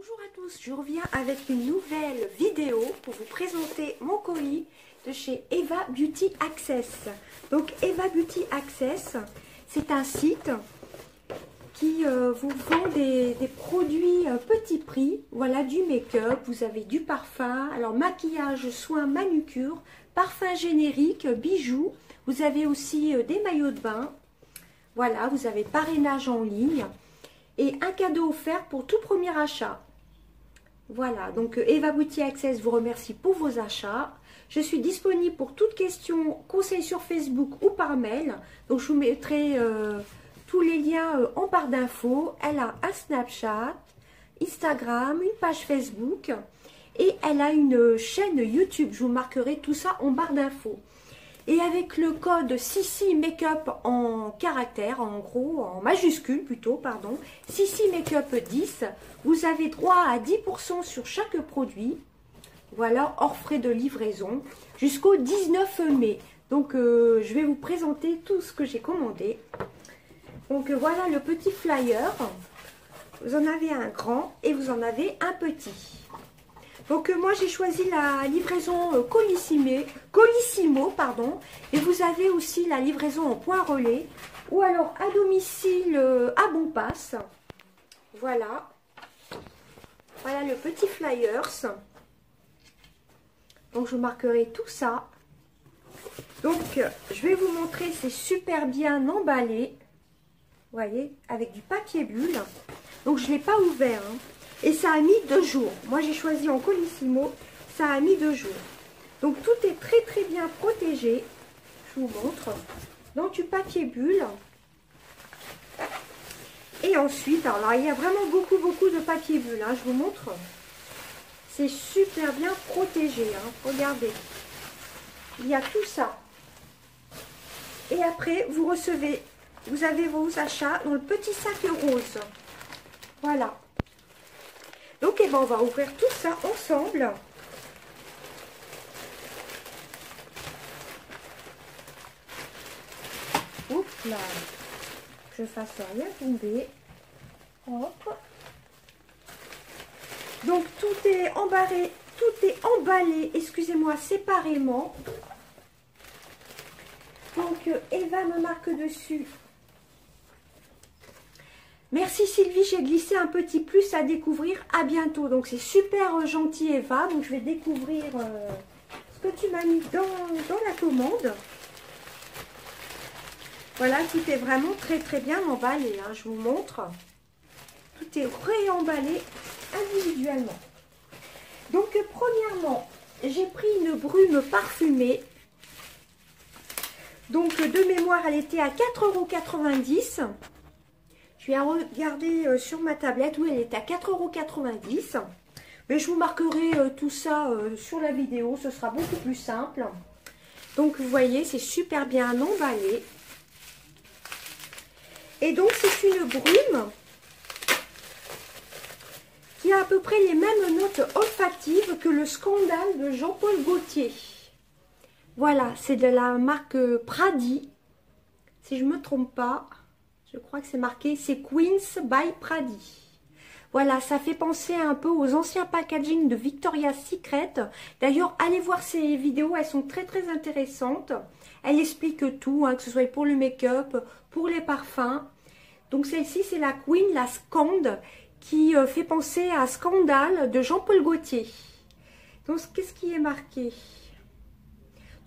Bonjour à tous, je reviens avec une nouvelle vidéo pour vous présenter mon colis de chez Eva Beauty Access. Donc Eva Beauty Access, c'est un site qui vous vend des produits petit prix. Voilà, du make-up, vous avez du parfum, alors maquillage, soins, manucure, parfum générique, bijoux. Vous avez aussi des maillots de bain. Voilà, vous avez parrainage en ligne. Et un cadeau offert pour tout premier achat. Voilà, donc Eva Beauty Access vous remercie pour vos achats. Je suis disponible pour toute question, conseils sur Facebook ou par mail. Donc je vous mettrai tous les liens en barre d'infos. Elle a un Snapchat, Instagram, une page Facebook et elle a une chaîne YouTube. Je vous marquerai tout ça en barre d'infos. Et avec le code Sissi Makeup en caractère, en gros, en majuscule plutôt, pardon, Sissi Makeup 10, vous avez droit à 10% sur chaque produit. Voilà, hors frais de livraison, jusqu'au 19 mai. Donc, je vais vous présenter tout ce que j'ai commandé. Donc, voilà le petit flyer. Vous en avez un grand et vous en avez un petit. Donc moi j'ai choisi la livraison Colissimo, pardon, et vous avez aussi la livraison en point relais ou alors à domicile à bon passe. Voilà. Voilà le petit flyers. Donc je marquerai tout ça. Donc je vais vous montrer, c'est super bien emballé. Vous voyez, avec du papier bulle. Donc je ne l'ai pas ouvert, hein. Et ça a mis 2 jours. Moi, j'ai choisi en Colissimo. Ça a mis 2 jours. Donc, tout est très, très bien protégé. Je vous montre. Dans du papier bulle. Et ensuite, alors là, il y a vraiment beaucoup, beaucoup de papier bulle. Hein, je vous montre. C'est super bien protégé. Hein, regardez. Il y a tout ça. Et après, vous recevez, vous avez vos achats dans le petit sac rose. Voilà. Donc, eh ben, on va ouvrir tout ça ensemble. Oups là, je fasse rien tomber. Hop. Donc, tout est emballé, excusez-moi, séparément. Donc, Eva me marque dessus. Merci Sylvie, j'ai glissé un petit plus à découvrir. À bientôt. Donc c'est super gentil Eva. Donc je vais découvrir ce que tu m'as mis dans la commande. Voilà, tout est vraiment très très bien emballé. Hein, je vous montre. Tout est réemballé individuellement. Donc premièrement, j'ai pris une brume parfumée. Donc de mémoire, elle était à 4,90 €. Je vais regarder sur ma tablette. Oui, elle est à 4,90 €. Mais je vous marquerai tout ça sur la vidéo. Ce sera beaucoup plus simple. Donc, vous voyez, c'est super bien emballé. Et donc, c'est une brume qui a à peu près les mêmes notes olfactives que le Scandale de Jean-Paul Gaultier. Voilà, c'est de la marque Pradi. Si je ne me trompe pas. Je crois que c'est marqué, c'est Queens by Pradi. Voilà, ça fait penser un peu aux anciens packaging de Victoria's Secret. D'ailleurs, allez voir ces vidéos, elles sont très très intéressantes. Elle explique tout, hein, que ce soit pour le make-up, pour les parfums. Donc celle-ci, c'est la Queen, la Scand, qui fait penser à Scandale de Jean-Paul Gaultier. Donc, qu'est-ce qui est marqué ?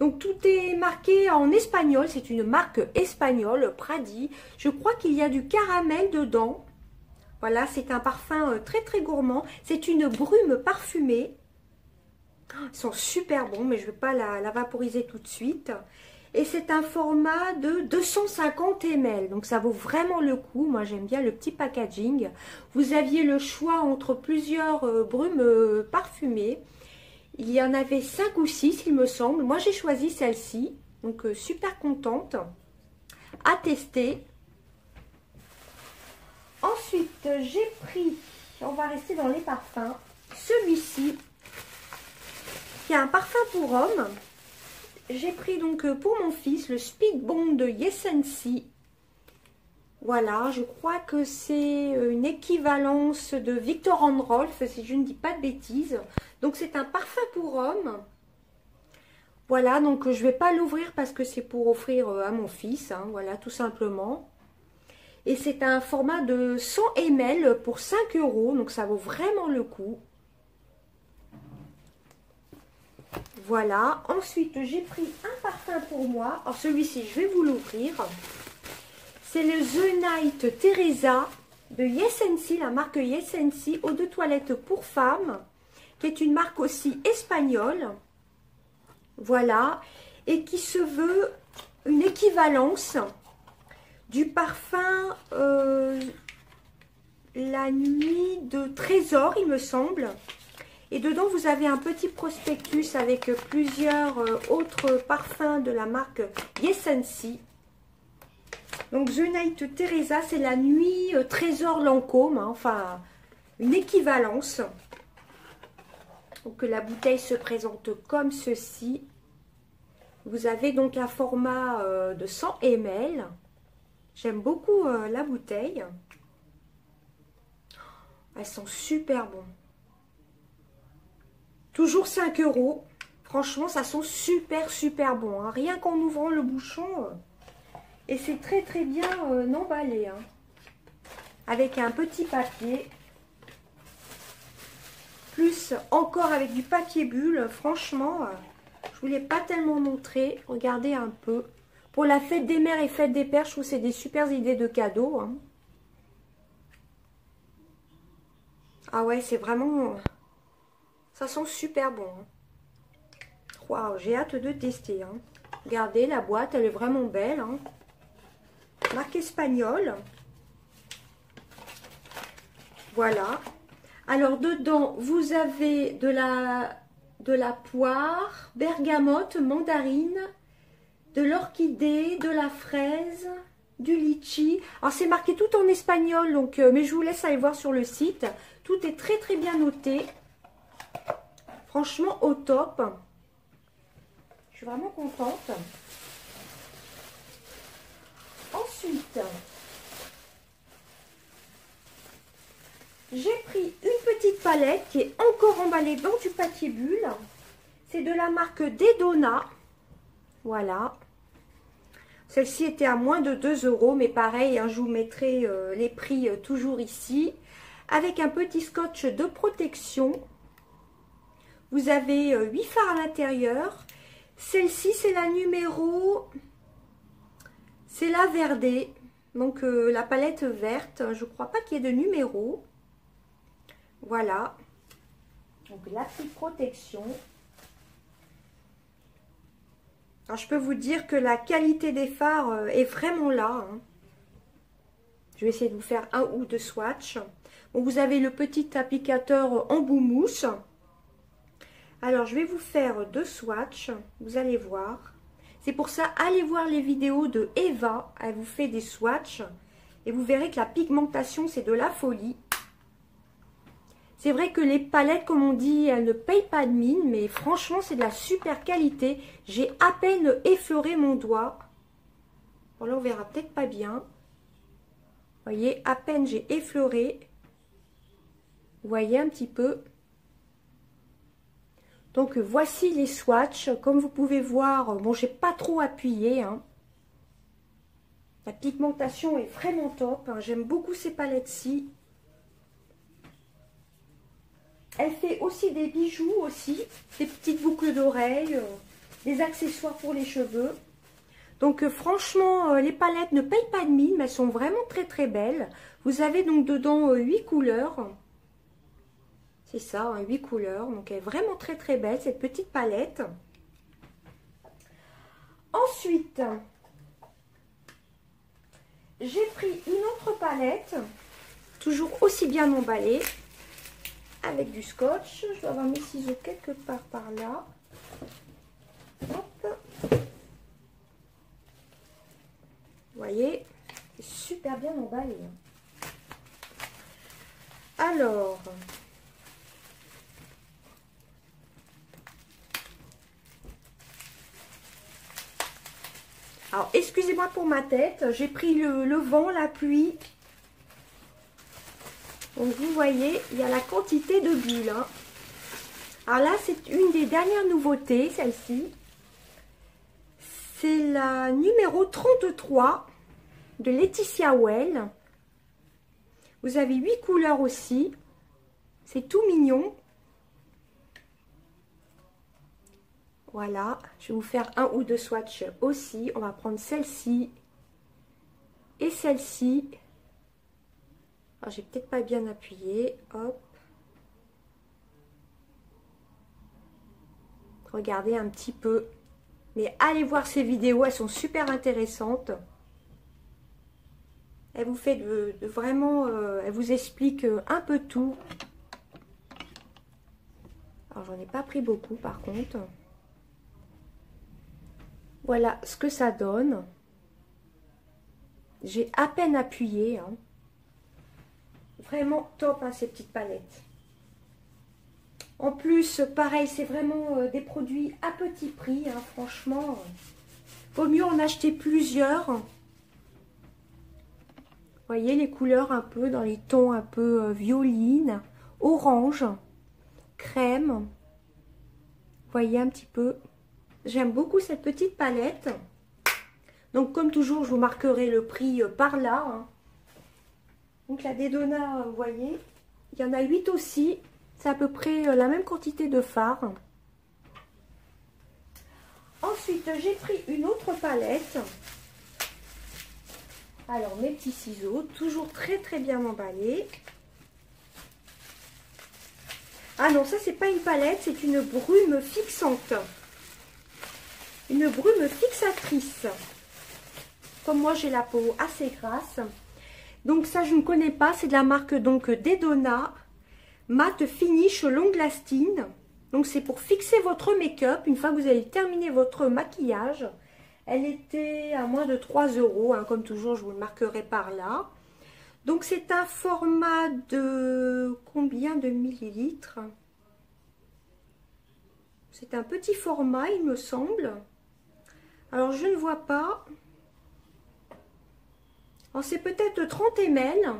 Donc tout est marqué en espagnol, c'est une marque espagnole, Pradi. Je crois qu'il y a du caramel dedans. Voilà, c'est un parfum très très gourmand. C'est une brume parfumée. Ils sont super bons, mais je ne vais pas la vaporiser tout de suite. Et c'est un format de 250 ml. Donc ça vaut vraiment le coup. Moi j'aime bien le petit packaging. Vous aviez le choix entre plusieurs brumes parfumées. Il y en avait 5 ou 6, il me semble. Moi, j'ai choisi celle-ci. Donc, super contente. À tester. Ensuite, j'ai pris, on va rester dans les parfums, celui-ci, qui est un parfum pour homme. J'ai pris donc pour mon fils le Speed Bond de Yessency. Voilà, je crois que c'est une équivalence de Viktor and Rolf, si je ne dis pas de bêtises. Donc c'est un parfum pour homme. Voilà, donc je ne vais pas l'ouvrir parce que c'est pour offrir à mon fils, hein, voilà, tout simplement. Et c'est un format de 100 ml pour 5 €, donc ça vaut vraiment le coup. Voilà, ensuite j'ai pris un parfum pour moi. Alors celui-ci, je vais vous l'ouvrir. C'est le The Night Teresa de Yes & See, la marque Yes & See, eau de toilette pour femmes, qui est une marque aussi espagnole. Voilà, et qui se veut une équivalence du parfum La Nuit de Trésor, il me semble. Et dedans, vous avez un petit prospectus avec plusieurs autres parfums de la marque Yes & See. Donc, The Night Teresa, c'est La Nuit Trésor Lancôme, hein, enfin, une équivalence. Donc, la bouteille se présente comme ceci. Vous avez donc un format de 100 ml. J'aime beaucoup la bouteille. Elles sont super bon. Toujours 5 €. Franchement, ça sent super bon. Hein. Rien qu'en ouvrant le bouchon. Et c'est très bien emballé. Hein. Avec un petit papier. Plus encore avec du papier bulle. Franchement, je ne vous l'ai pas tellement montré. Regardez un peu. Pour la fête des mères et fête des pères, je trouve que c'est des super idées de cadeaux. Hein. Ah ouais, c'est vraiment... Ça sent super bon. Waouh, j'ai hâte de tester. Hein. Regardez, la boîte, elle est vraiment belle. Hein. Marque espagnole. Voilà. Alors, dedans, vous avez de la poire, bergamote, mandarine, de l'orchidée, de la fraise, du litchi. Alors, c'est marqué tout en espagnol, donc, mais je vous laisse aller voir sur le site. Tout est très bien noté. Franchement, au top. Je suis vraiment contente. Ensuite, j'ai pris une petite palette qui est encore emballée dans du papier bulle. C'est de la marque Dedona. Voilà. Celle-ci était à moins de 2 €, mais pareil, hein, je vous mettrai les prix toujours ici. Avec un petit scotch de protection. Vous avez 8 fards à l'intérieur. Celle-ci, c'est la numéro... C'est la Verdée. Donc, la palette verte. Je ne crois pas qu'il y ait de numéro. Voilà. Donc, la petite protection. Alors, je peux vous dire que la qualité des fards est vraiment là. Hein. Je vais essayer de vous faire un ou deux swatchs. Bon, vous avez le petit applicateur en bout mousse. Alors, je vais vous faire 2 swatchs. Vous allez voir. C'est pour ça, allez voir les vidéos de Eva. Elle vous fait des swatchs. Et vous verrez que la pigmentation, c'est de la folie. C'est vrai que les palettes, comme on dit, elles ne payent pas de mine. Mais franchement, c'est de la super qualité. J'ai à peine effleuré mon doigt. Bon, là, on verra peut-être pas bien. Vous voyez, à peine j'ai effleuré. Vous voyez un petit peu. Donc, voici les swatchs. Comme vous pouvez voir, bon, j'ai pas trop appuyé. Hein. La pigmentation est vraiment top. Hein. J'aime beaucoup ces palettes-ci. Elle fait aussi des bijoux aussi. Des petites boucles d'oreilles. Des accessoires pour les cheveux. Donc, franchement, les palettes ne payent pas de mine. Mais elles sont vraiment très belles. Vous avez donc dedans 8 couleurs. C'est ça, hein, 8 couleurs. Donc, elle est vraiment très belle, cette petite palette. Ensuite, j'ai pris une autre palette, toujours aussi bien emballée, avec du scotch. Je dois avoir mes ciseaux quelque part par là. Hop. Vous voyez, c'est super bien emballé. Alors... Alors, excusez-moi pour ma tête. J'ai pris le vent, la pluie. Donc vous voyez, il y a la quantité de bulles. Hein. Alors là, c'est une des dernières nouveautés, celle-ci. C'est la numéro 33 de Laetitia Well. Vous avez 8 couleurs aussi. C'est tout mignon. Voilà, je vais vous faire un ou deux swatchs aussi. On va prendre celle-ci et celle-ci. Alors, j'ai peut-être pas bien appuyé. Hop. Regardez un petit peu. Mais allez voir ces vidéos, elles sont super intéressantes. Elle vous fait vraiment, elle vous explique un peu tout. Alors, j'en ai pas pris beaucoup par contre. Voilà ce que ça donne. J'ai à peine appuyé. Hein. Vraiment top, hein, ces petites palettes. En plus, pareil, c'est vraiment des produits à petit prix. Hein, franchement, vaut mieux en acheter plusieurs. Vous voyez les couleurs un peu dans les tons un peu violines, orange, crème. Vous voyez un petit peu. J'aime beaucoup cette petite palette. Donc comme toujours, je vous marquerai le prix par là. Hein. Donc la Dedona, vous voyez, il y en a 8 aussi. C'est à peu près la même quantité de fard. Ensuite, j'ai pris une autre palette. Alors, mes petits ciseaux, toujours très très bien emballés. Ah non, ça c'est pas une palette, c'est une brume fixante. Une brume fixatrice. Comme moi, j'ai la peau assez grasse. Donc ça, je ne connais pas. C'est de la marque donc Dedona. Matte Finish Long Lasting. Donc c'est pour fixer votre make-up. Une fois que vous avez terminé votre maquillage. Elle était à moins de 3 €. Hein, comme toujours, je vous le marquerai par là. Donc c'est un format de combien de millilitres? C'est un petit format, il me semble. Alors je ne vois pas. C'est peut-être 30 ml.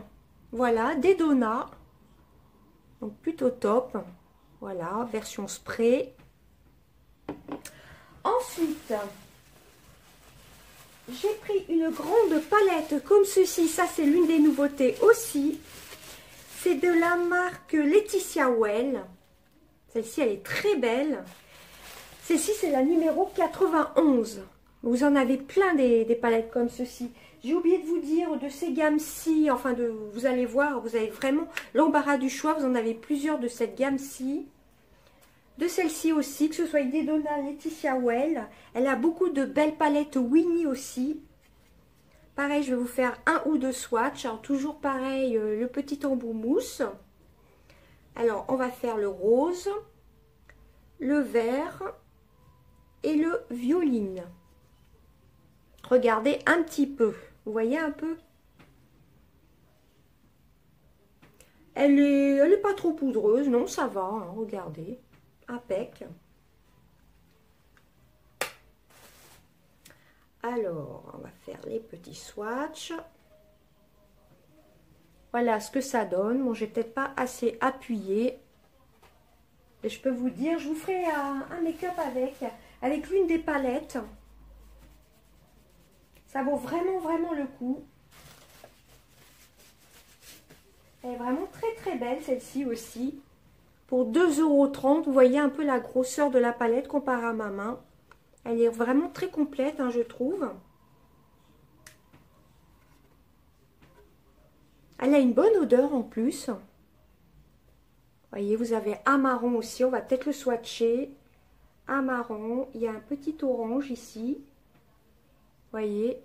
Voilà, Dedona. Donc plutôt top. Voilà, version spray. Ensuite, j'ai pris une grande palette comme ceci. Ça, c'est l'une des nouveautés aussi. C'est de la marque Laetitia Well. Celle-ci, elle est très belle. Celle-ci, c'est la numéro 91. Vous en avez plein des palettes comme ceci. J'ai oublié de vous dire de ces gammes-ci, enfin vous allez voir, vous avez vraiment l'embarras du choix. Vous en avez plusieurs de cette gamme-ci. De celle-ci aussi, que ce soit Dedona, Laetitia Well. Elle a beaucoup de belles palettes Winnie aussi. Pareil, je vais vous faire un ou deux swatchs. Alors toujours pareil, le petit embout mousse. Alors, on va faire le rose, le vert et le violine. Regardez un petit peu. Vous voyez un peu? Elle est pas trop poudreuse. Non, ça va. Hein, regardez. Impec. Alors, on va faire les petits swatchs. Voilà ce que ça donne. Bon, j'ai peut-être pas assez appuyé. Et je peux vous dire, je vous ferai un make-up avec l'une des palettes. Ça vaut vraiment, vraiment le coup. Elle est vraiment très, très belle, celle-ci aussi. Pour 2,30 €, vous voyez un peu la grosseur de la palette comparée à ma main. Elle est vraiment très complète, hein, je trouve. Elle a une bonne odeur en plus. Vous voyez, vous avez un marron aussi. On va peut-être le swatcher. Un marron. Il y a un petit orange ici. Vous voyez.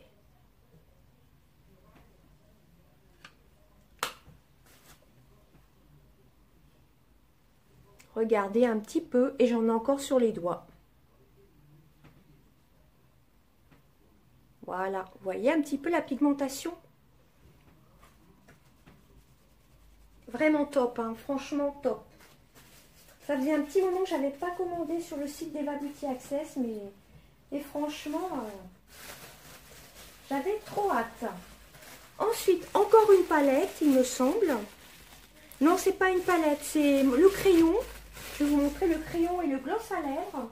Regardez un petit peu. Et j'en ai encore sur les doigts. Voilà. Vous voyez un petit peu la pigmentation. Vraiment top. Hein, franchement top. Ça faisait un petit moment que je n'avais pas commandé sur le site d'Eva Beauty Access. Mais franchement... J'avais trop hâte. Ensuite, encore une palette, il me semble. Non, c'est pas une palette, c'est le crayon. Je vais vous montrer le crayon et le gloss à lèvres.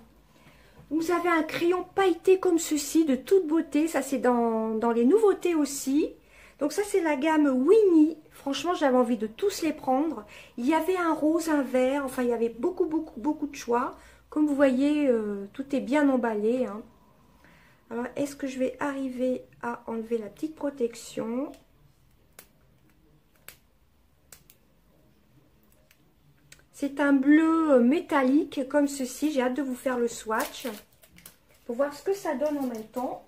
Vous avez un crayon pailleté comme ceci, de toute beauté. Ça, c'est dans les nouveautés aussi. Donc ça, c'est la gamme Winnie. Franchement, j'avais envie de tous les prendre. Il y avait un rose, un vert. Enfin, il y avait beaucoup de choix. Comme vous voyez, tout est bien emballé, hein. Alors, est-ce que je vais arriver à enlever la petite protection? C'est un bleu métallique comme ceci. J'ai hâte de vous faire le swatch pour voir ce que ça donne en même temps.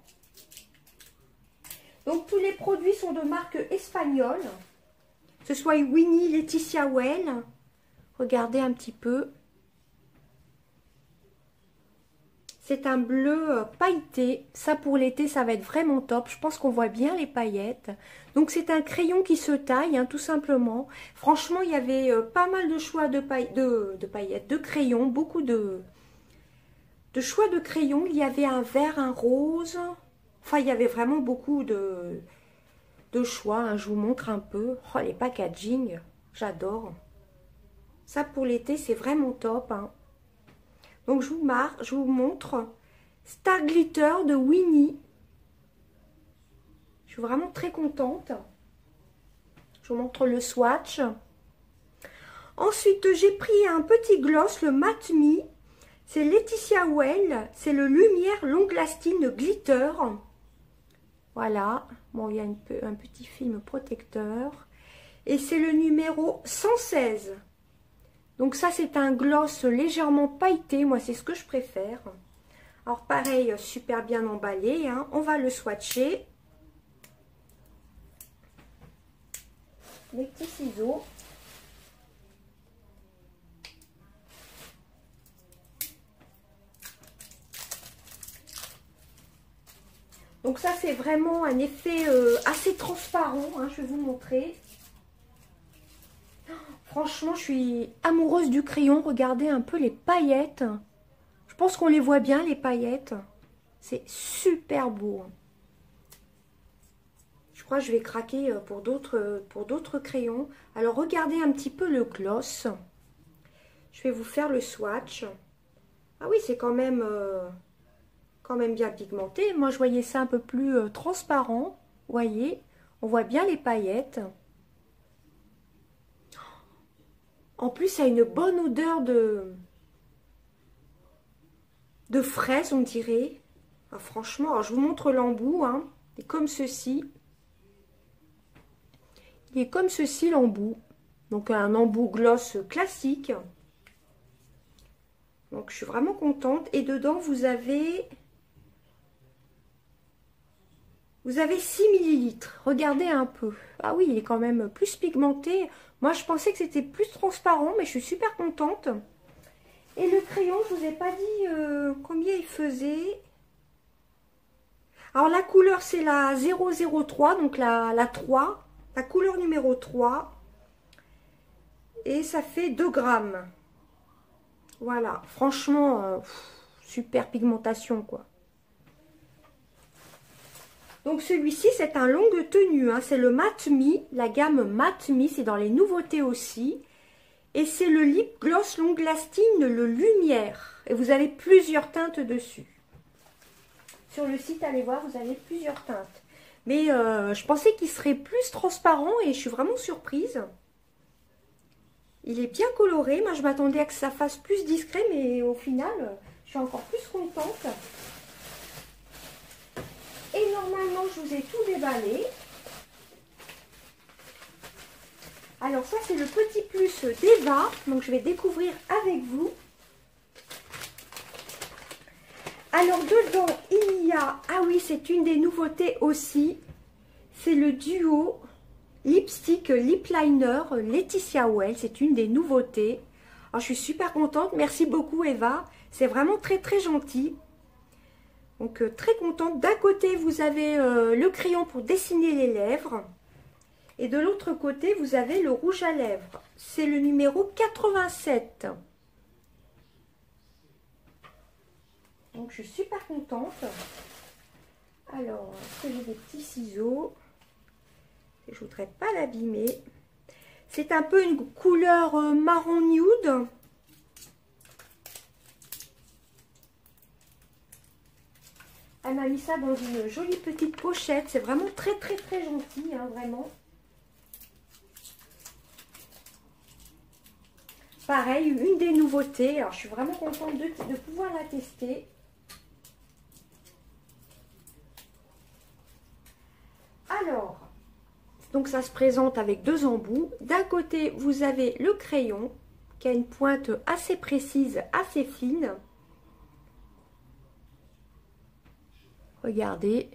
Donc, tous les produits sont de marque espagnole. Que ce soit Winnie, Laetitia Well. Regardez un petit peu. C'est un bleu pailleté. Ça, pour l'été, ça va être vraiment top. Je pense qu'on voit bien les paillettes. Donc, c'est un crayon qui se taille, hein, tout simplement. Franchement, il y avait pas mal de choix de paillettes, de crayons. Beaucoup de choix de crayons. Il y avait un vert, un rose. Enfin, il y avait vraiment beaucoup de choix, hein. Je vous montre un peu. Oh, les packaging, j'adore. Ça, pour l'été, c'est vraiment top, hein. Donc, je vous montre Star Glitter de Winnie. Je suis vraiment très contente. Je vous montre le swatch. Ensuite, j'ai pris un petit gloss, le Matte Me. C'est Laetitia Well. C'est le Lumière Long Lasting Glitter. Voilà. Bon, il y a un petit film protecteur. Et c'est le numéro 116. Donc ça, c'est un gloss légèrement pailleté. Moi, c'est ce que je préfère. Alors, pareil, super bien emballé, hein. On va le swatcher. Les petits ciseaux. Donc ça, c'est vraiment un effet assez transparent, hein. Je vais vous montrer. Franchement, je suis amoureuse du crayon. Regardez un peu les paillettes. Je pense qu'on les voit bien, les paillettes. C'est super beau. Je crois que je vais craquer pour d'autres crayons. Alors, regardez un petit peu le gloss. Je vais vous faire le swatch. Ah oui, c'est quand même bien pigmenté. Moi, je voyais ça un peu plus transparent. Vous voyez, on voit bien les paillettes. En plus, ça a une bonne odeur de fraise, on dirait. Ah, franchement, alors je vous montre l'embout, hein. Il est comme ceci. Il est comme ceci, l'embout. Donc, un embout gloss classique. Donc, je suis vraiment contente. Et dedans, vous avez 6 ml. Regardez un peu. Ah oui, il est quand même plus pigmenté. Moi, je pensais que c'était plus transparent, mais je suis super contente. Et le crayon, je vous ai pas dit combien il faisait. Alors, la couleur, c'est la 003, donc la 3. La couleur numéro 3. Et ça fait 2 grammes. Voilà. Franchement, super pigmentation, quoi. Donc celui-ci, c'est un longue tenue, hein. C'est le Matte Me, la gamme Matte Me, c'est dans les nouveautés aussi. Et c'est le Lip Gloss Long Lasting, le Lumière. Et vous avez plusieurs teintes dessus. Sur le site, allez voir, vous avez plusieurs teintes. Mais je pensais qu'il serait plus transparent et je suis vraiment surprise. Il est bien coloré. Moi, je m'attendais à que ça fasse plus discret, mais au final, je suis encore plus contente. Et normalement, je vous ai tout déballé. Alors ça, c'est le petit plus d'Eva. Donc, je vais découvrir avec vous. Alors, dedans, il y a... Ah oui, c'est une des nouveautés aussi. C'est le duo lipstick lip liner Laetitia Well. C'est une des nouveautés. Alors, je suis super contente. Merci beaucoup, Eva. C'est vraiment très, très gentil. Donc, très contente. D'un côté, vous avez le crayon pour dessiner les lèvres. Et de l'autre côté, vous avez le rouge à lèvres. C'est le numéro 87. Donc, je suis super contente. Alors, est-ce que j'ai des petits ciseaux? Je ne voudrais pas l'abîmer. C'est un peu une couleur marron nude. Elle m'a mis ça dans une jolie petite pochette. C'est vraiment très gentil, hein, vraiment. Pareil, une des nouveautés. Alors, je suis vraiment contente de pouvoir la tester. Alors, donc ça se présente avec deux embouts. D'un côté, vous avez le crayon qui a une pointe assez précise, assez fine. Regardez.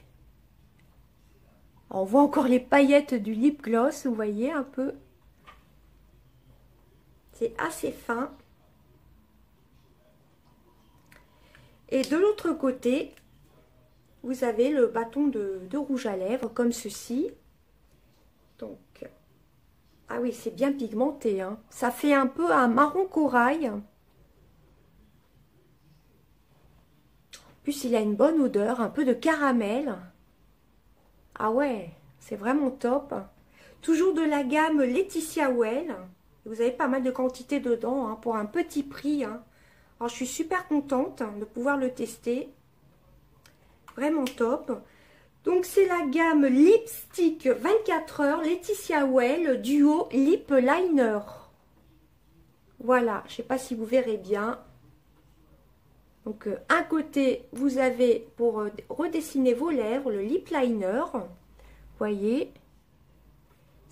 On voit encore les paillettes du lip gloss, vous voyez un peu. C'est assez fin. Et de l'autre côté, vous avez le bâton de rouge à lèvres comme ceci. Donc, ah oui, c'est bien pigmenté, hein. Ça fait un peu un marron corail. En plus, il a une bonne odeur, un peu de caramel. Ah ouais, c'est vraiment top. Toujours de la gamme Laetitia Well. Vous avez pas mal de quantité dedans, hein, pour un petit prix, hein. Alors, je suis super contente de pouvoir le tester. Vraiment top. Donc, c'est la gamme Lipstick 24 heures Laetitia Well Duo Lip Liner. Voilà, je ne sais pas si vous verrez bien. Donc, un côté, vous avez pour redessiner vos lèvres le lip liner. Vous voyez,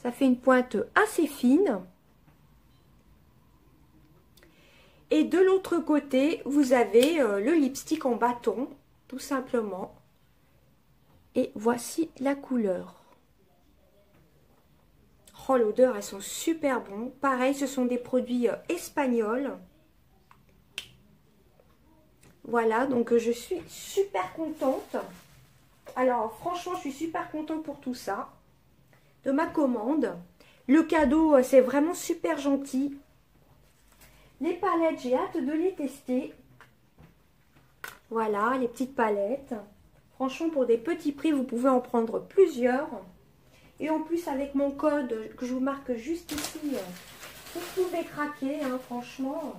ça fait une pointe assez fine. Et de l'autre côté, vous avez le lipstick en bâton, tout simplement. Et voici la couleur. Oh, l'odeur, elles sont super bonnes. Pareil, ce sont des produits espagnols. Voilà, donc je suis super contente. Alors, franchement, je suis super contente pour tout ça. De ma commande. Le cadeau, c'est vraiment super gentil. Les palettes, j'ai hâte de les tester. Voilà, les petites palettes. Franchement, pour des petits prix, vous pouvez en prendre plusieurs. Et en plus, avec mon code que je vous marque juste ici, vous pouvez craquer, hein, franchement.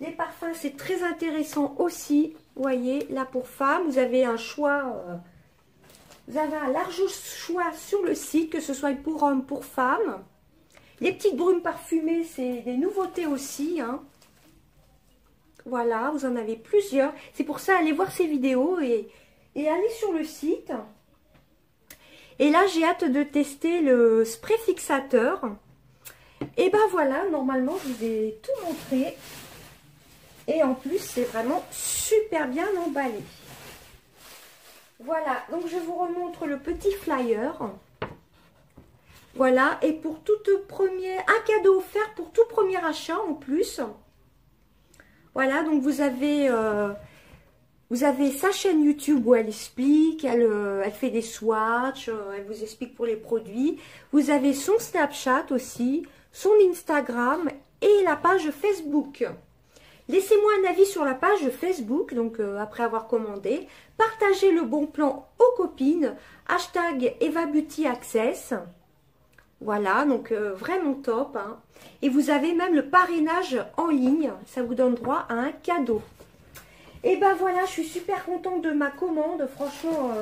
Les parfums, c'est très intéressant aussi. Vous voyez, là pour femmes, vous avez un choix. Vous avez un large choix sur le site, que ce soit pour hommes, pour femmes. Les petites brumes parfumées, c'est des nouveautés aussi, hein. Voilà, vous en avez plusieurs. C'est pour ça, allez voir ces vidéos et allez sur le site. Et là, j'ai hâte de tester le spray fixateur. Et ben voilà, normalement, je vous ai tout montré. Et en plus, c'est vraiment super bien emballé. Voilà, donc je vous remontre le petit flyer. Voilà, et pour un cadeau offert pour tout premier achat en plus. Voilà, donc vous avez sa chaîne YouTube où elle explique, elle fait des swatchs, elle vous explique pour les produits. Vous avez son Snapchat aussi, son Instagram et la page Facebook. Laissez-moi un avis sur la page Facebook, donc après avoir commandé. Partagez le bon plan aux copines. Hashtag Eva Beauty Access. Voilà, donc vraiment top, hein. Et vous avez même le parrainage en ligne. Ça vous donne droit à un cadeau. Et ben voilà, je suis super contente de ma commande. Franchement,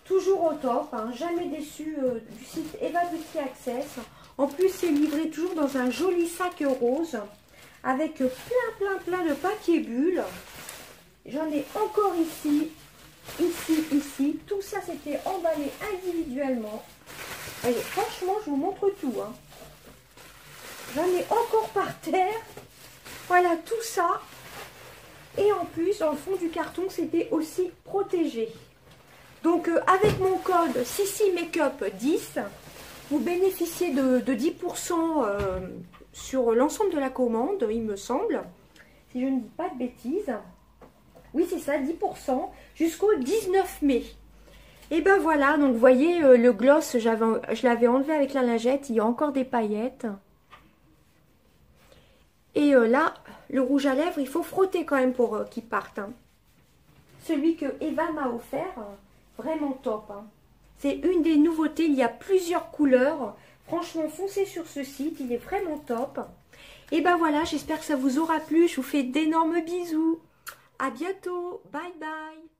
toujours au top, hein. Jamais déçue du site Eva Beauty Access. En plus, c'est livré toujours dans un joli sac rose. Avec plein de papier bulle. J'en ai encore ici. Ici. Tout ça, c'était emballé individuellement. Voyez, franchement, je vous montre tout, hein. J'en ai encore par terre. Voilà, tout ça. Et en plus, dans le fond du carton, c'était aussi protégé. Donc, avec mon code Sissi Makeup 10, vous bénéficiez de 10% sur l'ensemble de la commande, il me semble. Si je ne dis pas de bêtises. Oui, c'est ça, 10% jusqu'au 19 mai. Et ben voilà, donc vous voyez, le gloss, je l'avais enlevé avec la lingette, il y a encore des paillettes. Et là, le rouge à lèvres, il faut frotter quand même pour qu'il parte, hein. Celui que Eva m'a offert, Vraiment top, hein. C'est une des nouveautés, il y a plusieurs couleurs. Franchement, foncez sur ce site, il est vraiment top. Et ben voilà, j'espère que ça vous aura plu. Je vous fais d'énormes bisous. À bientôt. Bye bye.